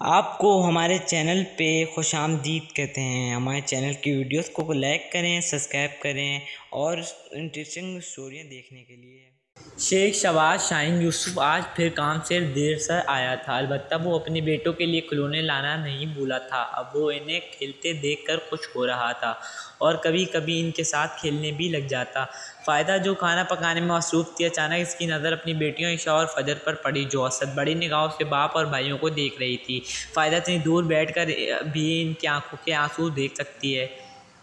आपको हमारे चैनल पे खुशामदीद कहते हैं। हमारे चैनल की वीडियोस को लाइक करें, सब्सक्राइब करें और इंटरेस्टिंग स्टोरियाँ देखने के लिए। शेख शहबाज शाहीन यूसुफ आज फिर काम से देर से आया था। अलबत्ता वो अपने बेटों के लिए खिलौने लाना नहीं भूला था। अब वो इन्हें खेलते देखकर खुश हो रहा था और कभी कभी इनके साथ खेलने भी लग जाता। फ़ायदा, जो खाना पकाने में मसरूफ़ थी, अचानक इसकी नज़र अपनी बेटियों ईशा और फजर पर पड़ी, जो असद बड़ी निगाहों से बाप और भाइयों को देख रही थी। फ़ायदा इतनी दूर बैठकर भी इनकी आंखों के आंसू देख सकती है।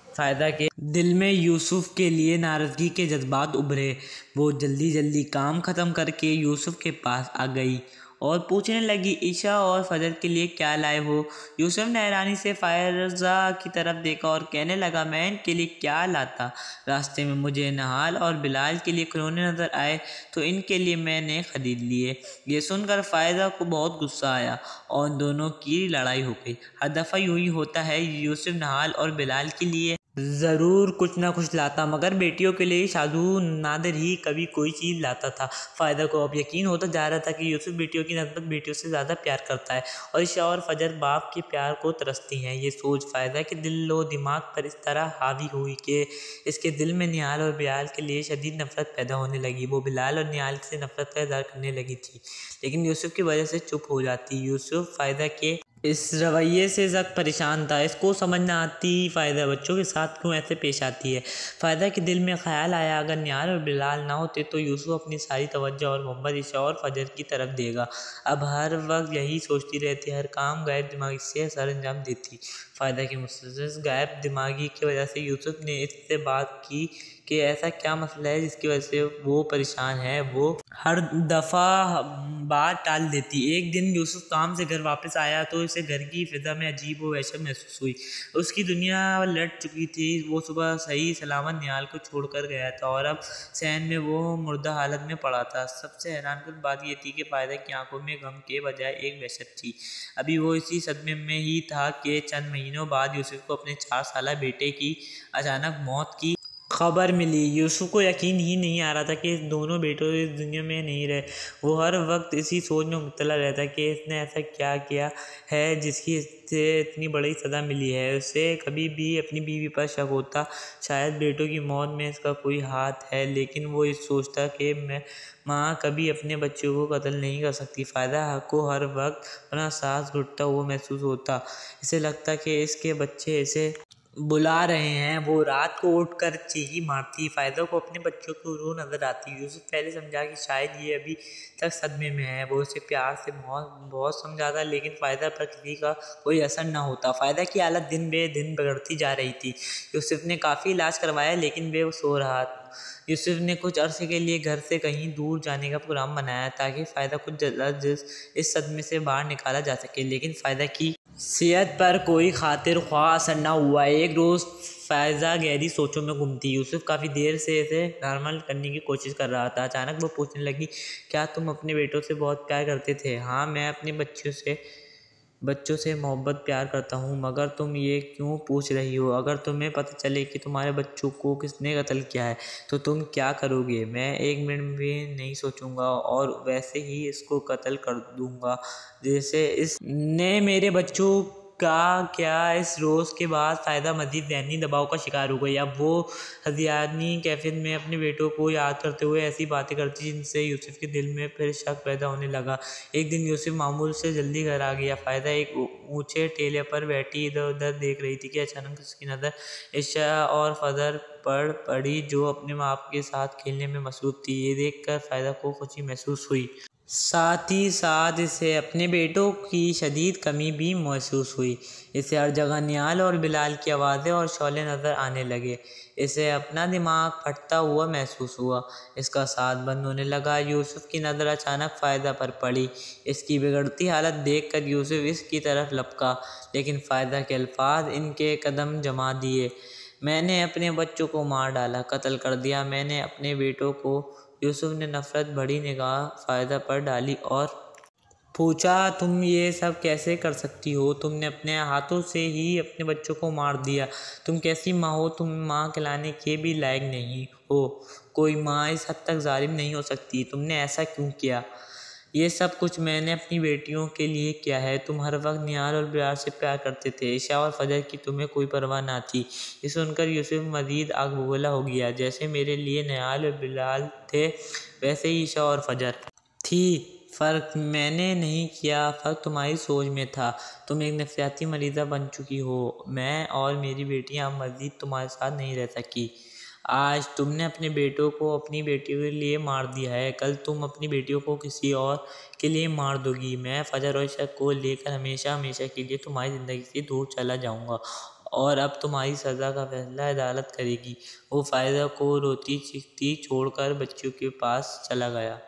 फ़ायदा के दिल में यूसुफ के लिए नाराज़गी के जज्बात उभरे। वो जल्दी जल्दी काम ख़त्म करके यूसुफ के पास आ गई और पूछने लगी, ईशा और फजर के लिए क्या लाए हो? यूसुफ ने हैरानी से फ़ायज़ा की तरफ देखा और कहने लगा, मैं इनके लिए क्या लाता। रास्ते में मुझे नहाल और बिलाल के लिए खिलौने नज़र आए तो इनके लिए मैंने ख़रीद लिए। ये सुनकर फ़ायज़ा को बहुत गुस्सा आया और दोनों की लड़ाई हो गई। हर दफ़ा यूँ ही होता है, यूसुफ नहाल और बिलाल के लिए ज़रूर कुछ ना कुछ लाता, मगर बेटियों के लिए शादू नादिर ही कभी कोई चीज़ लाता था। फ़ायदा को अब यकीन होता जा रहा था कि यूसुफ बेटियों की नस्बत बेटियों से ज़्यादा प्यार करता है और ईशा और फजर बाप के प्यार को तरसती हैं। ये सोच फ़ायदा के दिलो दिमाग पर इस तरह हावी हुई कि इसके दिल में निहाल और बिलाल के लिए शदीद नफ़रत पैदा होने लगी। वो बिलाल और निहाल से नफ़रत का इज़हार करने लगी थी, लेकिन यूसुफ की वजह से चुप हो जाती। यूसुफ फ़ायदा के इस रवैये से सख्त परेशान था। इसको समझ न आती फ़ायदा बच्चों के साथ क्यों ऐसे पेश आती है। फ़ायदा के दिल में ख्याल आया, अगर निहाल और बिलाल ना होते तो यूसुफ अपनी सारी तवज्जो और मोहब्बत ईशा और फजर की तरफ देगा। अब हर वक्त यही सोचती रहती, हर काम गैर दिमागी से सर अंजाम देती। फ़ायदा की मुसलसल गैर दिमागी की वजह से यूसुफ ने इससे बात की कि ऐसा क्या मसला है जिसकी वजह से वो परेशान है। वो हर दफ़ा बात टाल देती। एक दिन यूसुफ काम से घर वापस आया तो इसे घर की फ़िज़ा में अजीब व वहशत महसूस हुई। उसकी दुनिया लट चुकी थी। वो सुबह सही सलामत निहाल को छोड़कर गया था और अब सहन में वो मुर्दा हालत में पड़ा था। सबसे हैरानकुन बात यह थी कि फ़ायदा की आंखों में गम के बजाय एक वहशत थी। अभी वो इसी सदमे में ही था कि चंद महीनों बाद यूसुफ को अपने 4 साला बेटे की अचानक मौत की खबर मिली। यूसुफ को यकीन ही नहीं आ रहा था कि इस दोनों बेटों इस दुनिया में नहीं रहे। वो हर वक्त इसी सोच में मुब्तला रहता कि इसने ऐसा क्या किया है जिसकी इससे इतनी बड़ी सज़ा मिली है। उसे कभी भी अपनी बीवी पर शक होता, शायद बेटों की मौत में इसका कोई हाथ है, लेकिन वो इस सोचता कि मैं माँ कभी अपने बच्चों को कत्ल नहीं कर सकती। फ़ायदा को हर वक्त अपना सांस घुटता हुआ महसूस होता। इसे लगता कि इसके बच्चे इसे बुला रहे हैं। वो रात को उठकर चीखी मारती। फ़ायदा को अपने बच्चों की रूह नज़र आती। यूसुफ पहले समझा कि शायद ये अभी तक सदमे में है। वो उसे प्यार से बहुत समझाता, लेकिन फ़ायदा पर किसी का कोई असर न होता। फ़ायदा की हालत दिन बे दिन बिगड़ती जा रही थी। यूसुफ ने काफ़ी इलाज करवाया, लेकिन वे सो रहा था। यूसुफ ने कुछ अरसे के लिए घर से कहीं दूर जाने का प्रोग्राम बनाया ताकि फ़ायदा को जल्द इस सदमे से बाहर निकाला जा सके, लेकिन फ़ायदा की सेहत पर कोई खातिर ख्वाह असर न हुआ। एक रोज़ फ़ायज़ा गहरी सोचों में गुम थी। यूसुफ काफ़ी देर से इसे नॉर्मल करने की कोशिश कर रहा था। अचानक वो पूछने लगी, क्या तुम अपने बेटों से बहुत प्यार करते थे? हाँ, मैं अपने बच्चों से मोहब्बत प्यार करता हूँ, मगर तुम ये क्यों पूछ रही हो? अगर तुम्हें पता चले कि तुम्हारे बच्चों को किसने कत्ल किया है तो तुम क्या करोगे? मैं एक मिनट भी नहीं सोचूंगा और वैसे ही इसको कत्ल कर दूंगा जैसे इसने मेरे बच्चों का क्या। इस रोज़ के बाद फ़ायदा मज़ीद ज़हनी दबाव का शिकार हो गई। अब वो हज़ियानी कैफियत में अपने बेटों को याद करते हुए ऐसी बातें करती जिनसे यूसुफ के दिल में फिर शक पैदा होने लगा। एक दिन यूसुफ मामूल से जल्दी घर आ गया। फ़ायदा एक ऊंचे टेले पर बैठी इधर उधर देख रही थी कि अचानक उसकी नज़र ईशा और फजर पर पड़ी, जो अपने बाप के साथ खेलने में मसरूफ़ थी। ये देखकर फ़ायदा को खुशी महसूस हुई, साथ ही साथ इसे अपने बेटों की शदीद कमी भी महसूस हुई। इसे हर जगह निहाल और बिलाल की आवाज़ें और शौले नज़र आने लगे। इसे अपना दिमाग फटता हुआ महसूस हुआ। इसका साथ बंद होने लगा। यूसुफ की नज़र अचानक फ़ायदा पर पड़ी। इसकी बिगड़ती हालत देखकर यूसुफ इसकी तरफ लपका, लेकिन फ़ायदा के अल्फाज इनके कदम जमा दिए। मैंने अपने बच्चों को मार डाला, कत्ल कर दिया मैंने अपने बेटों को। यूसुफ ने नफ़रत भरी निगाह फ़ायदा पर डाली और पूछा, तुम ये सब कैसे कर सकती हो? तुमने अपने हाथों से ही अपने बच्चों को मार दिया। तुम कैसी माँ हो? तुम माँ कहलाने के भी लायक नहीं हो। कोई माँ इस हद तक जालिम नहीं हो सकती। तुमने ऐसा क्यों किया? ये सब कुछ मैंने अपनी बेटियों के लिए किया है। तुम हर वक्त निहाल और बिलाल से प्यार करते थे, ईशा और फजर की तुम्हें कोई परवाह ना थी। ये सुनकर यूसुफ मजीद आग बबूला हो गया। जैसे मेरे लिए निहाल और बिलाल थे, वैसे ही ईशा और फजर थी। फ़र्क मैंने नहीं किया, फ़र्क तुम्हारी सोच में था। तुम एक नफसियाती मरीज़ा बन चुकी हो। मैं और मेरी बेटियां अब मज़ीद तुम्हारे साथ नहीं रह सकी। आज तुमने अपने बेटों को अपनी बेटियों के लिए मार दिया है, कल तुम अपनी बेटियों को किसी और के लिए मार दोगी। मैं फजर और ईशा को लेकर हमेशा हमेशा के लिए तुम्हारी ज़िंदगी से दूर चला जाऊँगा और अब तुम्हारी सज़ा का फैसला अदालत करेगी। वो फ़ायदा को रोती चीखती छोड़कर बच्चियों के पास चला गया।